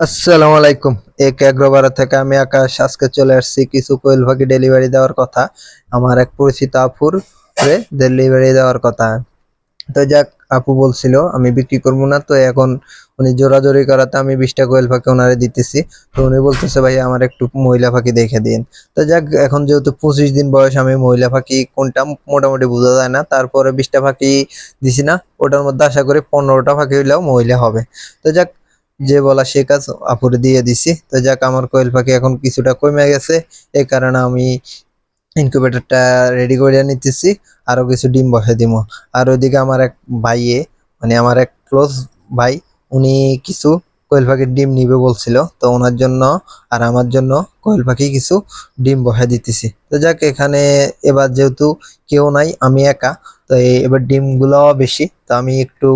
আসসালামু আলাইকুম। এক এগ্রোবারা থেকে আমি আকাশ। আজকে চলে আসছি কিছু কোয়েল পাখি ডেলিভারি দেওয়ার কথা। আমার এক পরিচিত আপুর ডেলিভারি দেওয়ার কথা। তো যাক, আপু বলছিল আমি বিক্রি করবো না, তো এখন উনি জোরাজোরি করাতে আমি 20টা কোয়েল পাখি ওনারে দিতেছি। তো উনি বলতেছে ভাই আমার একটু মহিলা পাখি দেখে দিন। তো যাক, এখন যেহেতু 25 দিন বয়স, আমি মহিলা পাখি কোনটা মোটামুটি বোঝা যায় না, তারপরে 20টা পাখি দিছি না, ওটার মধ্যে আশা করি 15টা পাখি হইলেও মহিলা হবে। তো যাক, যে বলা সে কাজ, আপুরে দিয়ে দিছি। তো যাক, আমার কোয়েল পাখি এখন কিছুটা কমে গেছে, এই কারণে আমি ইনকিউবেটরটা রেডি করে নিতেছি। আরো কিছু ডিম বসাই দিব। আর ওইদিকে আমার এক ভাইয়ে, মানে আমার এক ক্লোজ ভাই, উনি কিছু কোয়েল পাখির ডিম নিবে বলছিল, তো ওনার জন্য আর আমার জন্য কোয়েল পাখি কিছু ডিম বসাই দিতেছি। তো যাক, এখানে এবার যেহেতু কেউ নাই, আমি একা, তো এবার ডিমগুলো বেশি, তো আমি একটু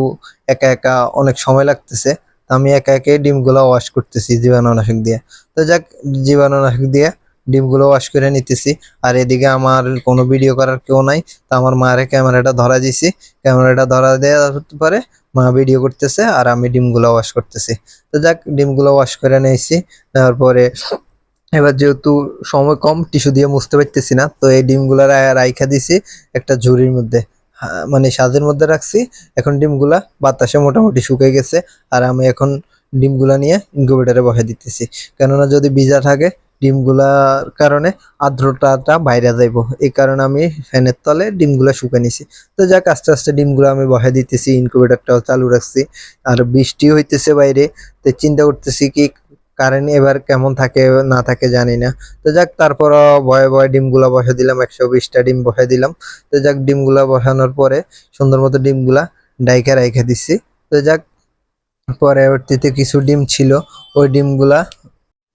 একা একা অনেক সময় লাগতেছে। তো আমি একা একা ডিমগুলো ওয়াশ করতেছি জীবাণুনাশক দিয়ে। তো যাক, জীবাণুনাশক দিয়ে ডিমগুলো ওয়াশ করে নিতেছি। আর এদিকে আমার কোনো ভিডিও করার কেউ নাই, তো আমার মারে ক্যামেরাটা ধরা দিছি। ক্যামেরাটা ধরা দেওয়ার পরে মা ভিডিও করতেছে আর আমি ডিমগুলো ওয়াশ করতেছি। তো যাক, ডিমগুলো ওয়াশ করে নিয়েছি। তারপরে এবার যেহেতু সময় কম, টিস্যু দিয়ে মুছতে পারতেছি না, তো এই ডিমগুলা রাইখা দিছি একটা ঝুড়ির মধ্যে। মানে সাজের মধ্যে রাখছি। এখন ডিমগুলা বাতাসে মোটামুটি শুকিয়ে গেছে। আর আমি এখন ডিমগুলা নিয়ে ইনকিউবেটরে বসাই দিতেছি। কেননা যদি ভিজা থাকে, ডিমগুলার কারণে আর্দ্রতাটা বাইরে যাইব, এই কারণে আমি ফ্যানের তলে ডিমগুলা শুকিয়ে নিছি। তো যাক, আস্তে আস্তে ডিমগুলো আমি বসাই দিতেছি, ইনকিউবেটরটাও চালু রাখছি। আর বৃষ্টি হইতেছে বাইরে, তো চিন্তা করতেছি কি কারেন্ট এবার কেমন থাকে না থাকে জানি না। তো যাক, তারপরও ভয়ে ভয়ে ডিমগুলা বসে দিলাম, 120টা ডিম বসে দিলাম। তো যাক, ডিমগুলা বসানোর পরে সুন্দর মতো ডিমগুলা ডাইকা রাইখা দিচ্ছি। তো যাক, পরবর্তীতে কিছু ডিম ছিল, ওই ডিমগুলা,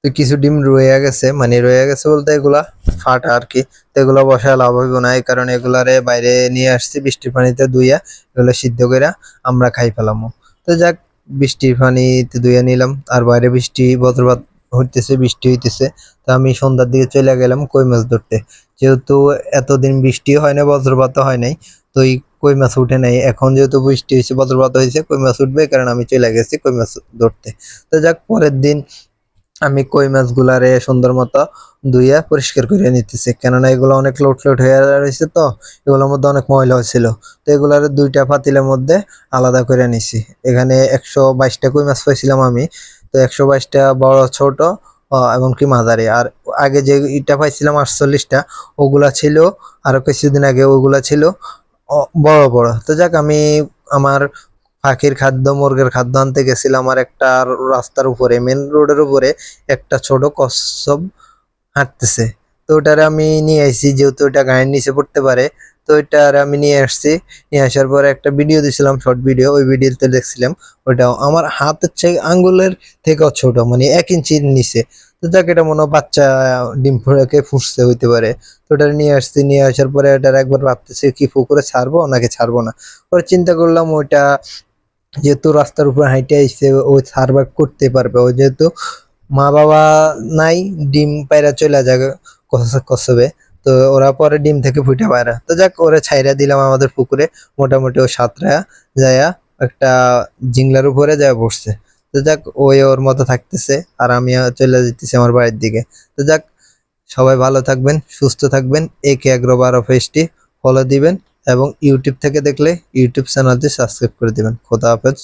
তো কিছু ডিম রয়ে গেছে, মানে রয়ে গেছে বলতে এগুলা ফাটা আর কি। তো এগুলো বসায় লাভ হইব না, এই কারণে এগুলারে বাইরে নিয়ে আসছি বৃষ্টির পানিতে ধুইয়া, এগুলো সিদ্ধ করে আমরা খাই ফেলামো। তো যাক, বৃষ্টির পানিতে ধুইয়া নিলাম। আর বাইরে বৃষ্টি বজ্রপাত হইতেছে, বৃষ্টি হইতেছে। তো আমি সন্ধ্যার দিকে চলে গেলাম কই মাছ ধরতে। যেহেতু এতদিন বৃষ্টি হয় না, বজ্রপাত হয় নাই, তো এই কই মাছ উঠে নাই। এখন যেহেতু বৃষ্টি হয়েছে, বজ্রপাত হয়েছে, কই মাছ উঠবে, কারণ আমি চলে গেছি কই মাছ ধরতে। তো যাক, পরের দিন আমি কই মাছগুলারে সুন্দর মতো ধুইয়া পরিষ্কার করে নিতেছি, কেননা এগুলো অনেক লোট লোট হয়ে রয়েছে, তো এগুলোর মধ্যে অনেক ময়লা হয়েছিল। তো এগুলার দুইটা পাতিলের মধ্যে আলাদা করে নিছি। এখানে 122টা কই মাছ পাইছিলাম আমি। তো 122টা বড় ছোট এমনকি মাঝারি। আর আগে যে ইটা পাইছিলাম 48টা, ওগুলা ছিল আরো কিছুদিন আগে, ওগুলা ছিল বড় বড়। তো যাক, আমি আমার পাখির খাদ্য, মুরগের খাদ্য আনতে গেছিলাম, আর একটা রাস্তার উপরে, মেন রোডের উপরে একটা ছোট কচ্ছপ হাঁটতেছে। তো ওটারে আমি নিয়ে আইছি, যেহেতু ওটা গায়ের নিচে পড়তে পারে। তো ওইটার আমি নিয়ে আসছি। নিয়ে আসার পরে একটা ভিডিও দিছিলাম, শর্ট ভিডিও। ওই ভিডিওতে দেখছিলাম ওইটা আমার হাতের চেয়ে আঙ্গুলের থেকেও ছোট, মানে 1 ইঞ্চির নিচে। তো যাক, এটা মনে হয় বাচ্চা ডিম ফুটে ফুটছে হইতে পারে। তো ওটা নিয়ে আসছি, নিয়ে আসার পরে ওটার একবার ভাবতেছি কি পুকুরে ছাড়বো নাকি ছাড়বো না। পরে চিন্তা করলাম ওইটা যেহেতু রাস্তার উপর হাইটে আইছে, ও সার্ভাইভ করতে পারবে। ও যেহেতু মা বাবা নাই, ডিম পায়রা চলে যাবে কসবে। তো ওরা পরে ডিম থেকে ফুটে পায়রা। তো যাক, ওরা ছাইরা দিলাম আমাদের পুকুরে। মোটামুটি ও সাঁতরা যায়া একটা জিংলার উপরে যায় বসছে। তো যাক, ওই ওর মতো থাকতেছে, আর আমি চলে যেতেছি আমার বাড়ির দিকে। তো যাক, সবাই ভালো থাকবেন, সুস্থ থাকবেন। একে এগ্রো বারো পেজটি ফলো দিবেন, এবং ইউটিউব থেকে দেখলে ইউটিউব চ্যানেলটি সাবস্ক্রাইব করে দিবেন। খোদা হাফেজ,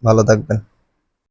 ভালো থাকবেন।